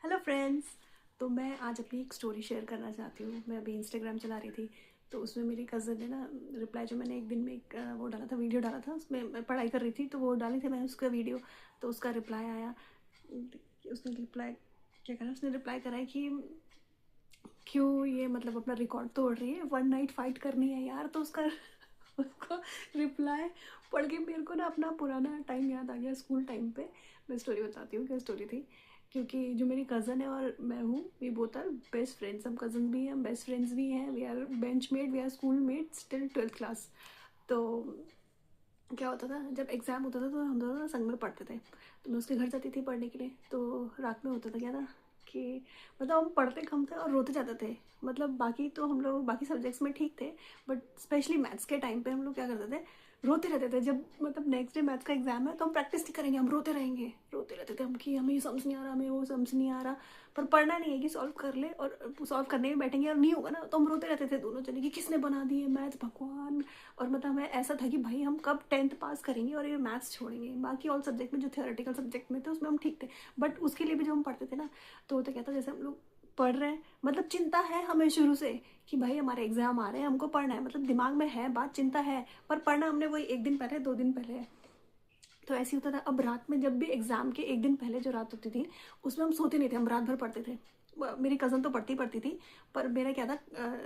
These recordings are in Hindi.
Hello friends. तो मैं आज अपनी एक स्टोरी शेयर करना चाहती हूँ। मैं अभी इंस्टाग्राम चला रही थी, तो उसमें मेरी कज़न ने ना रिप्लाई, जो मैंने एक दिन में एक वो डाला था, वीडियो डाला था, उसमें मैं पढ़ाई कर रही थी तो वो डाली थी मैंने उसका वीडियो। तो उसका रिप्लाई आया। उसने रिप्लाई क्या करा, उसने रिप्लाई करा है कि क्यों ये मतलब अपना रिकॉर्ड तोड़ रही है, वन नाइट फाइट करनी है यार। तो उसका उसको रिप्लाई पढ़ के मेरे को ना अपना पुराना टाइम याद आ गया, स्कूल टाइम पे। मैं स्टोरी बताती हूँ, क्या स्टोरी थी। क्योंकि जो मेरी कज़न है और मैं हूँ, we both are best friends. हम कज़न भी हैं, हम बेस्ट फ्रेंड्स भी हैं, we are bench mate, we are school mates till 12th class. तो क्या होता था, जब एग्ज़ाम होता था तो हम दोनों ना संग में पढ़ते थे। तो मैं उसके घर जाती थी पढ़ने के लिए। तो रात में होता था क्या था कि मतलब हम पढ़ते कम थे और रोते जाते थे। मतलब बाकी तो हम लोग बाकी सब्जेक्ट्स में ठीक थे, बट स्पेशली मैथ्स के टाइम पे हम लोग क्या करते थे, रोते रहते थे। जब मतलब नेक्स्ट डे मैथ्स का एग्जाम है तो हम प्रैक्टिस नहीं करेंगे, हम रोते रहेंगे, रोते रहते थे हम कि हमें ये समझ नहीं आ रहा, हमें वो समझ नहीं आ रहा। पर पढ़ना नहीं है कि सॉल्व कर ले, और सॉल्व करने में बैठेंगे और नहीं होगा ना तो हम रोते रहते थे दोनों जने कि किसने बना दिए मैथ्स, भगवान। और मतलब हमें ऐसा था कि भाई हम कब 10th पास करेंगे और ये मैथ्स छोड़ेंगे। बाकी ऑल सब्जेक्ट में, जो थियोरेटिकल सब्जेक्ट में थे उसमें हम ठीक थे, बट उसके लिए भी जो हम पढ़ते थे ना, तो होता क्या था, जैसे हम लोग पढ़ रहे हैं, मतलब चिंता है हमें शुरू से कि भाई हमारे एग्जाम आ रहे हैं, हमको पढ़ना है, मतलब दिमाग में है बात, चिंता है। पर पढ़ना हमने वही एक दिन पहले, 2 दिन पहले है। तो ऐसे ही होता था। अब रात में जब भी एग्जाम के एक दिन पहले जो रात होती थी, उसमें हम सोते नहीं थे, हम रात भर पढ़ते थे। मेरी कज़न तो पढ़ती पढ़ती थी, पर मेरा क्या था,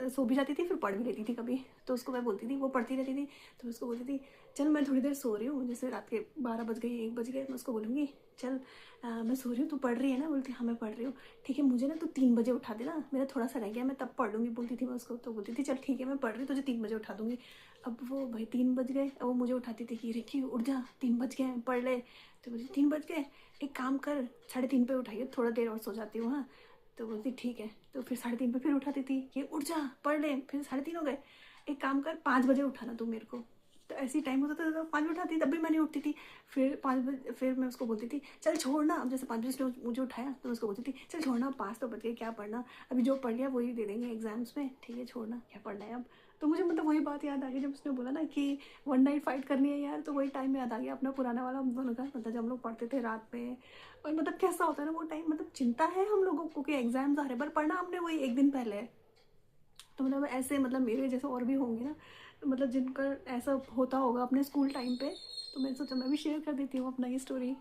सो भी जाती थी फिर पढ़ भी लेती थी कभी। तो उसको मैं बोलती थी, वो पढ़ती रहती थी, तो मैं उसको बोलती थी चल मैं थोड़ी देर सो रही हूँ, जैसे रात के 12 बज गए, 1 बज गए, मैं उसको बोलूँगी चल मैं सो रही हूँ, तू पढ़ रही है ना? बोलती हाँ मैं पढ़ रही हूँ। ठीक है, मुझे ना तू 3 बजे उठा देना, मेरा थोड़ा सा रह गया, मैं तब पढ़ लूँगी, बोलती थी मैं उसको। तो बोलती थी चल ठीक है मैं पढ़ रही हूँ, तुझे 3 बजे उठा दूँगी। अब वो भाई 3 बज गए, अब वो मुझे उठाती थी कि रिक्की उठ जा, 3 बज गए, पढ़ ले। तो बोलती 3 बज गए, एक काम कर 3:30 पे उठाइए, थोड़ा देर और सो जाती हूँ हाँ। तो बोलती ठीक है। तो फिर 3:30 पे फिर उठाती थी कि उठ जा पढ़ ले, फिर 3:30 हो गए, एक काम कर 5 बजे उठाना तू मेरे को। तो ऐसी टाइम होता था तो 5 बजे उठाती, तब भी मैं नहीं उठती थी। फिर 5 बजे फिर मैं उसको बोलती थी चल छोड़ना, अब जैसे 5 बजे उसने मुझे उठाया तो मैं उसको बोलती थी चल छोड़ना, 5 तो बज गए, क्या पढ़ना, अभी जो पढ़ लिया वही दे देंगे एग्जाम्स में, ठीक है छोड़ना, क्या पढ़ना है अब। तो मुझे मतलब वही बात याद आ गई जब उसने बोला ना कि वन नाइट फाइट करनी है यार, तो वही टाइम याद आ गया अपना पुराना वाला, हम दोनों का, मतलब जब हम लोग पढ़ते थे रात में। और मतलब कैसा होता है ना वो टाइम, मतलब चिंता है हम लोगों को कि एग्जाम्स आ रहे हैं, पर पढ़ना हमने वही एक दिन पहले है। तो मतलब ऐसे, मतलब मेरे जैसे और भी होंगे ना, तो मतलब जिनका ऐसा होता होगा अपने स्कूल टाइम पे, तो मैंने सोचा मैं भी शेयर कर देती हूँ अपना ये स्टोरी।